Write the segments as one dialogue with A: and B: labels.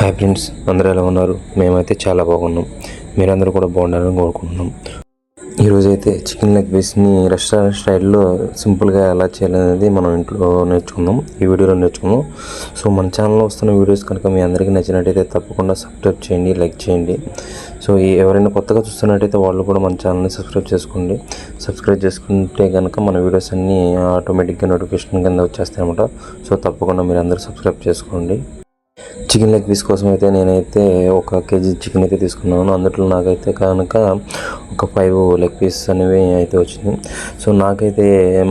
A: Hi friends, అందరూ ఎలా ఉన్నారు? మేమైతే చాలా బాగున్నాం. మీరందరూ కూడా బాగుండాలని కోరుకుంటున్నాం. ఈరోజైతే చికెన్ లెగ్ పీస్ని రెస్టారెంట్ స్టైల్లో సింపుల్గా ఎలా చేయాలనేది మనం ఇంట్లో నేర్చుకుందాం, ఈ వీడియోలో నేర్చుకుందాం. సో మన ఛానల్లో వస్తున్న వీడియోస్ కనుక మీ అందరికీ నచ్చినట్టయితే తప్పకుండా సబ్స్క్రైబ్ చేయండి, లైక్ చేయండి. సో ఎవరైనా కొత్తగా చూస్తున్నట్టయితే వాళ్ళు కూడా మన ఛానల్ని సబ్స్క్రైబ్ చేసుకోండి. సబ్స్క్రైబ్ చేసుకుంటే కనుక మన వీడియోస్ అన్నీ ఆటోమేటిక్గా నోటిఫికేషన్ కింద వచ్చేస్తాయి అన్నమాట. సో తప్పకుండా మీరు అందరూ సబ్స్క్రైబ్ చేసుకోండి. చికెన్ లెగ్ పీస్ కోసం అయితే నేనైతే 1 కేజీ చికెన్ అయితే తీసుకున్నాను. అందులో నాకైతే కనుక ఒక 5 లెగ్ పీస్ అనేవి అయితే వచ్చింది. సో నాకైతే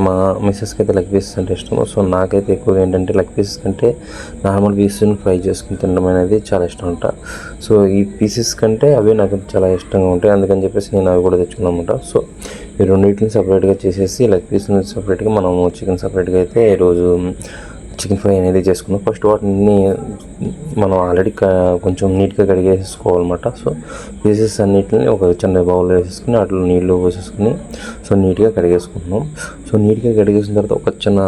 A: మా మిస్సెస్కి అయితే లెగ్ పీసెస్ అంటే ఇష్టం. సో నాకైతే ఎక్కువగా ఏంటంటే లెగ్ పీసెస్ కంటే నార్మల్ పీసెస్ని ఫ్రై చేసుకుని తినడం అనేది చాలా ఇష్టం అంట. సో ఈ పీసెస్ కంటే అవి నాకు చాలా ఇష్టంగా ఉంటాయి, అందుకని చెప్పేసి నేను అవి కూడా తెచ్చుకున్నాను అనమాట. సో ఈ రెండింటిని సపరేట్గా చేసేసి లెగ్ పీస్ని సపరేట్గా మనము చికెన్ సపరేట్గా అయితే ఈరోజు చికెన్ ఫ్రై అనేది చేసుకున్నాం. ఫస్ట్ వాటిని మనం ఆల్రెడీ కొంచెం నీట్గా కడిగేసుకోవాలన్నమాట. సో పీసెస్ అన్నిటిని ఒక చిన్న బౌల్లో వేసేసుకుని వాటిలో నీళ్ళు పోసేసుకుని సో నీట్గా కడిగేసుకుంటున్నాం. సో నీట్గా కడిగేసిన తర్వాత ఒక చిన్న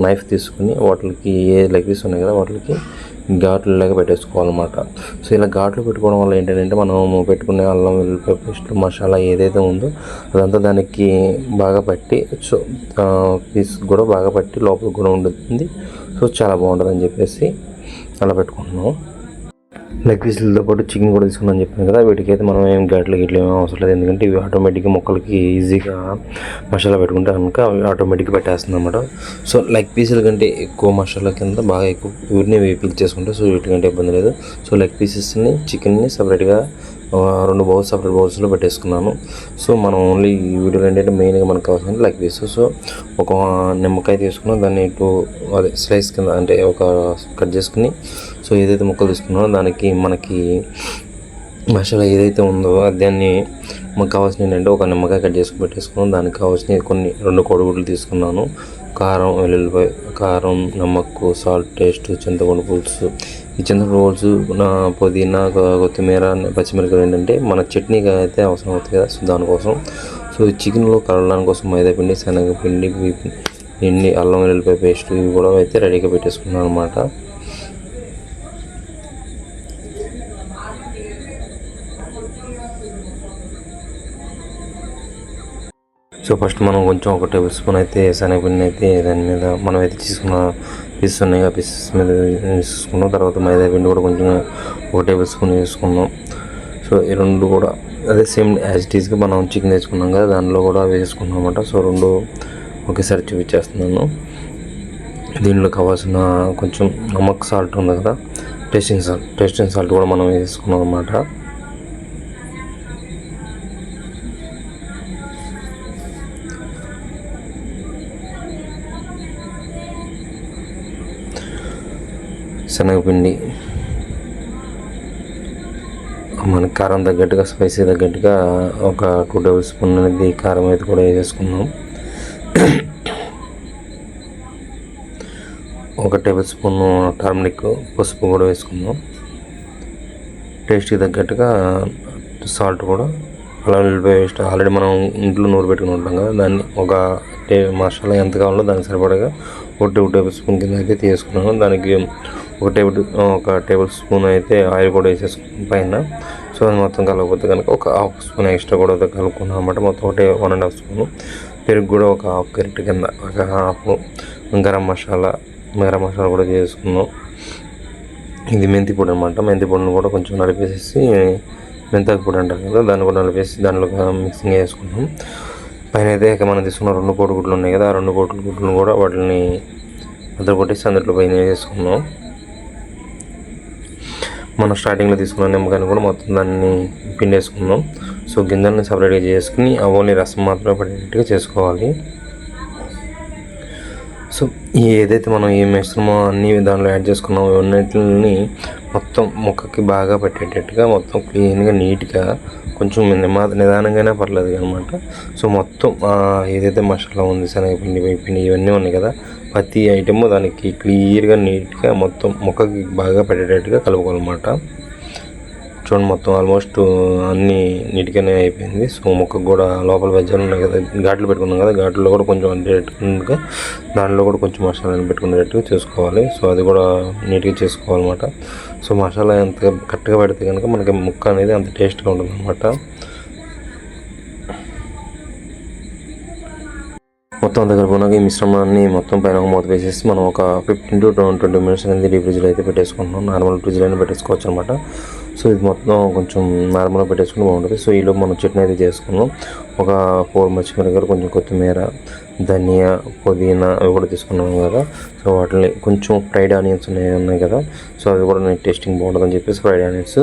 A: నైఫ్ తీసుకుని వాటికి ఏ లెగ్ పీస్ ఉన్నాయి కదా వాటికి ఘాట్లులాగా పెట్టేసుకోవాలన్నమాట. సో ఇలా ఘాట్లు పెట్టుకోవడం వల్ల ఏంటంటే మనం పెట్టుకునే అల్లం వెల్లుల్లి పేస్ట్ మసాలా ఏదైతే ఉందో అదంతా దానికి బాగా పట్టి సో పీస్ కూడా బాగా పట్టి లోపల కూడా ఉంటుంది. సో చాలా బాగుంటుంది అని చెప్పేసి అలా పెట్టుకుంటున్నాం. లెగ్ పీసులతో పాటు చికెన్ కూడా తీసుకున్నాను చెప్పాను కదా, వీటికైతే మనం ఏం ఘాట్లు గిట్లు ఏమీ అవసరం లేదు, ఎందుకంటే ఇవి ఆటోమేటిక్గా ముక్కలకి ఈజీగా మసాలా పెట్టుకుంటే కనుక అవి ఆటోమేటిక్గా పెట్టేస్తుంది అనమాట. సో లెగ్ పీసుల కంటే ఎక్కువ మసాలా కింద బాగా ఎక్కువ వీటిని వేపించేసుకుంటే సో వీటికంటే ఇబ్బంది లేదు. సో లెగ్ పీసెస్ని చికెన్ని సపరేట్గా 2 బౌల్స్ సపరేట్ బౌల్స్లో పెట్టేసుకున్నాను. సో మనం ఓన్లీ ఈ వీడియోలో ఏంటంటే మెయిన్గా మనకు కావాల్సింది లెగ్ పీస్. సో ఒక నిమ్మకాయ తీసుకున్నాం, దాన్ని అదే స్లైస్ కింద అంటే ఒక కట్ చేసుకుని సో ఏదైతే ముక్కలు తీసుకున్నామో దానికి మనకి మసాలా ఏదైతే ఉందో దాన్ని మనకు కావాల్సిన ఏంటంటే ఒక నిమ్మకాయ కట్ చేసుకుని పెట్టేసుకున్నాం. దానికి కావాల్సిన 2 కోడిగుడ్లు తీసుకున్నాను, కారం, వెల్లుల్లిపాయ, కారం, నమ్మక్కు, సాల్ట్ టేస్ట్, చింతపండు పులుసు. ఈ చింతపండు పులుసు, పుదీనా, కొత్తిమీర, పచ్చిమిరపకాయలు ఏంటంటే మన చట్నీగా అయితే అవసరం అవుతుంది కదా, సో దానికోసం. సో చికెన్లో కలవడానికి కోసం మైదాపిండి, శనగపిండి, పిండి, అల్లం వెల్లుల్లిపాయ పేస్ట్ ఇవి కూడా అయితే రెడీగా పెట్టేసుకున్నాను అనమాట. సో ఫస్ట్ మనం కొంచెం 1 టేబుల్ స్పూన్ అయితే శనగపిండి అయితే దాని మీద మనం అయితే తీసుకున్న పీసెస్ ఉన్నాయి ఆ పీసెస్ మీద వేసుకున్నాం. తర్వాత మైదా పిండి కూడా కొంచెం 1 టేబుల్ స్పూన్ వేసుకున్నాం. సో ఈ 2 కూడా అదే సేమ్ యాజ్ ఇట్ ఈస్గా మనం చికెన్ వేసుకున్నాం కదా దానిలో కూడా వేసుకున్నాం అనమాట. సో 2 ఒకేసారి చూపించేస్తున్నాను. దీనిలో కావాల్సిన కొంచెం నమక్ సాల్ట్ ఉంది కదా, టేస్టింగ్ సాల్ట్ కూడా మనం వేసుకున్నాం అనమాట. శనగపిండి, మన కారం తగ్గట్టుగా స్పైసీ తగ్గట్టుగా ఒక 2 టేబుల్ స్పూన్ అనేది కారం అయితే కూడా వేసేసుకున్నాం. 1 టేబుల్ స్పూన్ టర్మరిక్, పసుపు కూడా వేసుకున్నాం. టేస్ట్కి తగ్గట్టుగా సాల్ట్ కూడా, అల్లం వెల్లుల్లిపాయ పేస్ట్ ఆల్రెడీ మనం ఇంట్లో నూరు పెట్టుకుని ఉంటాం కదా దాన్ని మసాలా ఎంత కావాలో దానికి సరిపడగా 1 టేబుల్ స్పూన్ కింద అయితే తీసుకున్నాను. దానికి 1 టేబుల్ స్పూన్ అయితే ఆయిల్ కూడా వేసేసుకున్నాం పైన. సో అది మొత్తం కలగకపోతే కనుక ఒక 1/2 స్పూన్ ఎక్స్ట్రా కూడా కలుపుకున్నాం అన్నమాట. మొత్తం 1.5 స్పూను పెరుగు కూడా ఒక 1/2 గరిటె కింద ఒక 1/2 గరం మసాలా కూడా చేసుకున్నాం. ఇది మెంతి పొడి అనమాట. మెంతి పొడిని కూడా కొంచెం నలిపేసేసి, మెంతాకు పొడి అంటారు కదా దాన్ని కూడా నలిపేసి దానిలో మిక్సింగ్ వేసుకున్నాం. పైన అయితే మనం తీసుకున్న 2 కోడిగుడ్లు ఉన్నాయి కదా ఆ 2 కోడిగుడ్లను కూడా వాటిని అద్దరు కొట్టేసి అందులో పైన వేసుకున్నాం. మనం స్టార్టింగ్లో తీసుకున్న నిమ్మకాయని కూడా మొత్తం దాన్ని పిండేసుకున్నాం. సో గింజల్ని సపరేట్గా చేసుకుని ఓన్లీ రసం మాత్రమే పడేటట్టుగా చేసుకోవాలి. సో ఏదైతే మనం ఏం వేస్తున్నామో అన్ని దానిలో యాడ్ చేసుకున్నామో ఇవన్నిటిని మొత్తం ముక్కకి బాగా పెట్టేటట్టుగా మొత్తం క్లీన్గా నీట్గా కొంచెం నిదానంగానే పర్లేదు అనమాట. సో మొత్తం ఏదైతే మసాలా ఉంది, శనగపిండి, పిండి ఇవన్నీ ఉన్నాయి కదా ప్రతి ఐటమ్ దానికి క్లియర్గా నీట్గా మొత్తం ముక్కకి బాగా పెట్టేటట్టుగా కలుపుకోవాలన్నమాట. చూడండి మొత్తం ఆల్మోస్ట్ అన్నీ నీట్గానే అయిపోయింది. సో ముక్కకు కూడా లోపల వెజ్జాలు ఉన్నాయి కదా, ఘాట్లు పెట్టుకున్నాం కదా, ఘాట్లో కూడా కొంచెం అడ్డేట్టుగా దాంట్లో కూడా కొంచెం మసాలాని పెట్టుకునేటట్టుగా చేసుకోవాలి. సో అది కూడా నీట్గా చేసుకోవాలన్నమాట. సో మసాలా ఎంత కరెక్ట్గా పెడితే కనుక మనకి ముక్క అనేది అంత టేస్ట్గా ఉంటుంది అన్నమాట. మొత్తం దగ్గర పోయినాక ఈ మిశ్రమాన్ని మొత్తం పైన మూత వేసేసి మనం ఒక 15 to 20 minutes అనేది డీప్ ఫ్రిడ్జ్లో అయితే పెట్టేసుకుంటున్నాం. నార్మల్ ఫ్రిడ్జ్లో అయినా పెట్టేసుకోవచ్చు అనమాట. సో ఇది మొత్తం కొంచెం నార్మల్గా పెట్టేసుకుని బాగుంటుంది. సో ఈలోపు మనం చట్నీ అయితే చేసుకున్నాం. ఒక 4 పచ్చిమిరపకాయలు, కొంచెం కొత్తిమీర, ధనియా, పుదీనా అవి కూడా తీసుకున్నాం కదా. సో వాటిని కొంచెం ఫ్రైడ్ ఆనియన్స్ ఉన్నాయి కదా, సో అవి కూడా నేను టేస్టింగ్ బాగుంటుందని చెప్పేసి ఫ్రైడ్ ఆనియన్స్,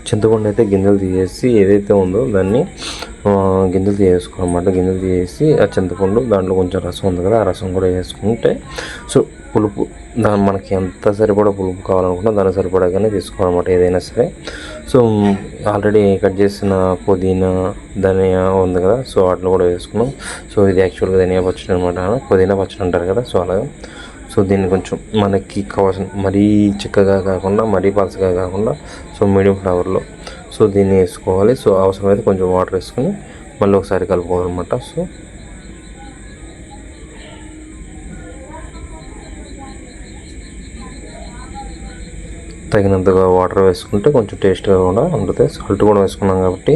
A: చింతపండు అయితే గింజలు తీసేసి ఏదైతే ఉందో దాన్ని గింజలు తీసేసుకోవాలన్నమాట. గింజలు తీసేసి ఆ చింతపండు దాంట్లో కొంచెం రసం ఉంది కదా, ఆ రసం కూడా వేసుకుంటే సో పులుపు మనకి ఎంత సరిపడా పులుపు కావాలనుకున్నా దానికి సరిపడాగానే తీసుకోవాలన్నమాట ఏదైనా సరే. సో ఆల్రెడీ కట్ చేసిన పుదీనా, ధనియా ఉంది కదా, సో వాటిలో కూడా వేసుకున్నాం. సో ఇది యాక్చువల్గా ధనియా పచ్చడి అనమాట, పుదీనా పచ్చడి అంటారు కదా, సో అలాగే. సో దీన్ని కొంచెం మనకి కావాల్సిన మరీ చిక్కగా కాకుండా మరీ పలచగా కాకుండా సో మీడియం ఫ్లేవర్లో సో దీన్ని వేసుకోవాలి. సో అవసరమైతే కొంచెం వాటర్ వేసుకుని మళ్ళీ ఒకసారి కలుపుకోవాలి అనమాట. సో తగినంతగా వాటర్ వేసుకుంటే కొంచెం టేస్ట్గా కూడా ఉంటుంది. సాల్ట్ కూడా వేసుకున్నాం కాబట్టి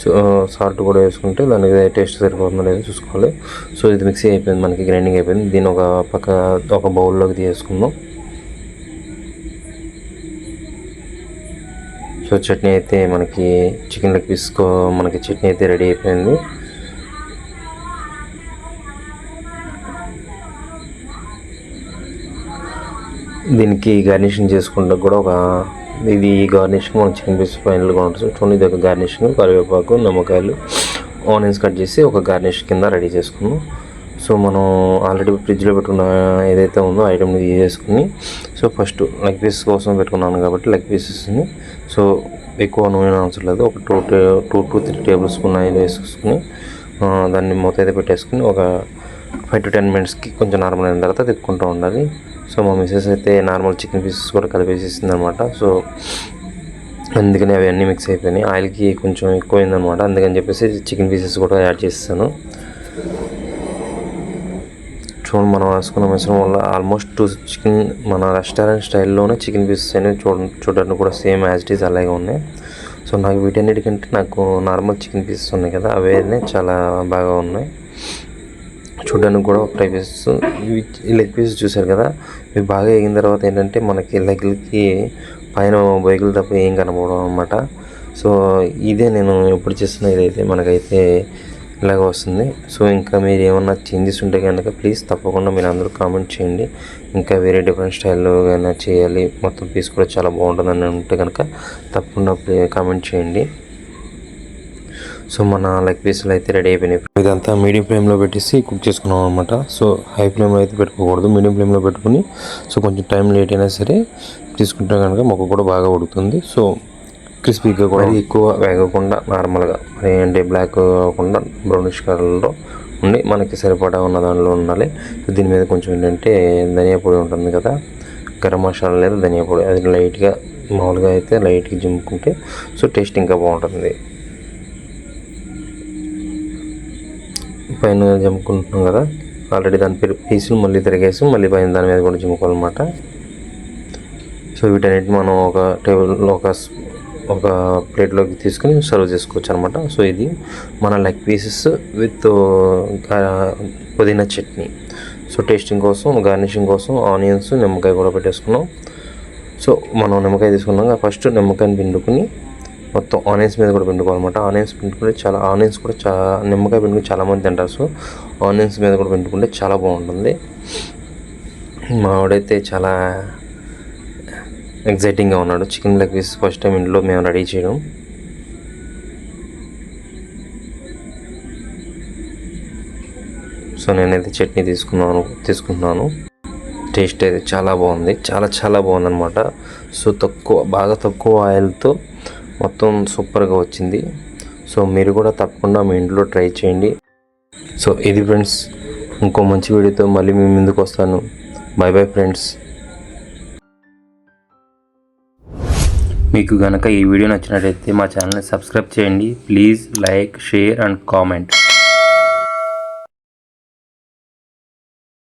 A: సో సాల్ట్ కూడా వేసుకుంటే దానికి టేస్ట్ సరిపోతుందో లేదో చూసుకోవాలి. సో ఇది మిక్సీ అయిపోయింది, మనకి గ్రైండింగ్ అయిపోయింది. దీన్ని ఒక బౌల్లోకి తీసుకుందాం. సో చట్నీ అయితే మనకి చికెన్ లెగ్ పీస్ మనకి చట్నీ అయితే రెడీ అయిపోయింది. దీనికి గార్నిషింగ్ చేసుకుంటే కూడా ఇది గార్నిషింగ్ మనం చికెన్ పీస్ ఫైనల్గా ఉంటుంది. చూడండి, ఇది ఒక గార్నిషింగ్, కరివేపాకు, నిమ్మకాయలు, ఆనియన్స్ కట్ చేసి ఒక గార్నిష్ కింద రెడీ చేసుకున్నాం. సో మనం ఆల్రెడీ ఫ్రిడ్జ్లో పెట్టుకున్న ఏదైతే ఉందో ఐటమ్ని తీసేసుకుని సో ఫస్ట్ లెగ్ పీస్ కోసం పెట్టుకున్నాను కాబట్టి లెగ్ పీసెస్ని సో ఎక్కువ నూనె అవసరం లేదు, ఒక 2 to 3 టేబుల్ స్పూన్ ఆయిల్ వేసుకుని దాన్ని మూత అయితే పెట్టేసుకుని ఒక 5 to 10 minutesకి కొంచెం నార్మల్ అయిన తర్వాత తిప్పుకుంటూ ఉండాలి. సో మా మిస్సెస్ అయితే నార్మల్ చికెన్ పీసెస్ కూడా కలిపేసేసింది అనమాట. సో అందుకని అవి అన్నీ మిక్స్ అయిపోయినాయి, ఆయిల్కి కొంచెం ఎక్కువైందనమాట, అందుకని చెప్పేసి చికెన్ పీసెస్ కూడా యాడ్ చేస్తాను. చూడండి, మనం వేసుకున్న మిశ్రమం వల్ల ఆల్మోస్ట్ చికెన్ మన రెస్టారెంట్ స్టైల్లోనే చికెన్ పీసెస్ అనేవి చూడడానికి కూడా సేమ్ యాజ్ ఇట్ ఈజ్ అలాగే ఉన్నాయి. సో నాకు వీటన్నిటికంటే నాకు నార్మల్ చికెన్ పీసెస్ ఉన్నాయి కదా, అవే చాలా బాగా ఉన్నాయి. చూడడానికి కూడా ఫ్రై పీసెస్, ఈ లెగ్ పీసెస్ చూసారు కదా, ఇవి బాగా వేగిన తర్వాత ఏంటంటే మనకి లెగ్లకి పైన బొయ్యలు తప్ప ఏం కనపడడం అనమాట. సో ఇదే నేను ఎప్పుడు చేస్తున్న ఇదైతే మనకైతే ఇలాగ వస్తుంది. సో ఇంకా మీరు ఏమన్నా చేంజెస్ ఉంటే కనుక ప్లీజ్ తప్పకుండా మీరు అందరూ కామెంట్ చేయండి. ఇంకా వేరే డిఫరెంట్ స్టైల్లో అయినా చేయాలి, మొత్తం పీస్ కూడా చాలా బాగుంటుందని ఉంటే కనుక తప్పకుండా కామెంట్ చేయండి. సో మన లెగ్ పీసులు అయితే రెడీ అయిపోయినాయి. ఇదంతా మీడియం ఫ్లేమ్లో పెట్టేసి కుక్ చేసుకున్నాం అనమాట. సో హై ఫ్లేమ్లో అయితే పెట్టుకోకూడదు, మీడియం ఫ్లేమ్లో పెట్టుకుని సో కొంచెం టైం లేట్ అయినా సరే తీసుకుంటే కనుక మొక్క కూడా బాగా ఉడుకుతుంది. సో క్రిస్పీగా కూడా ఎక్కువ వేగకుండా నార్మల్గా మరి అంటే బ్లాక్ కాకుండా బ్రౌనిష్ కలర్లో ఉండి మనకి సరిపడా ఉన్న దానిలో ఉండాలి. సో దీని మీద కొంచెం ఏంటంటే ధనియా పొడి ఉంటుంది కదా, గరం మసాలా లేదా ధనియా పొడి, అది లైట్గా మామూలుగా అయితే లైట్గా జిమ్ముకుంటే సో టేస్ట్ ఇంకా బాగుంటుంది. పైన జమ్ముకుంటున్నాం కదా, ఆల్రెడీ దాని పీసులు మళ్ళీ తిరిగేసి మళ్ళీ పైన దాని మీద కూడా జిమ్ముకోవాలన్నమాట. సో వీటన్నిటిని మనం ఒక టేబుల్లో ఒక ప్లేట్లోకి తీసుకుని సర్వ్ చేసుకోవచ్చు అనమాట. సో ఇది మన లెగ్ పీసెస్ విత్ పుదీనా చట్నీ. సో టేస్టింగ్ కోసం, గార్నిషింగ్ కోసం ఆనియన్స్, నిమ్మకాయ కూడా పెట్టేసుకున్నాం. సో మనం నిమ్మకాయ తీసుకున్నాక ఫస్ట్ నిమ్మకాయని పిండుకుని మొత్తం ఆనియన్స్ మీద కూడా పిండుకోవాలన్నమాట. ఆనియన్స్ పిండుకుంటే నిమ్మకాయ పిండుకుని చాలామంది తింటారు. సో ఆనియన్స్ మీద కూడా పిండుకుంటే చాలా బాగుంటుంది. మా వాడైతే చాలా ఎగ్జైటింగ్గా ఉన్నాడు. Chicken leg piece first time ఇంట్లో మేము రెడీ చేయడం. సో నేనైతే చట్నీ తీసుకుంటున్నాను. టేస్ట్ అయితే చాలా బాగుంది, చాలా బాగుందన్నమాట. సో బాగా తక్కువ ఆయిల్తో మొత్తం సూపర్గా వచ్చింది. సో మీరు కూడా తప్పకుండా మీ ఇంట్లో ట్రై చేయండి. సో ఇది ఫ్రెండ్స్, ఇంకో మంచి వీడియోతో మళ్ళీ మీ ముందుకు వస్తాను. Bye friends. మీకు కనుక ఈ వీడియో నచ్చినట్లయితే మా ఛానల్ని సబ్స్క్రైబ్ చేయండి. Please like, share and comment.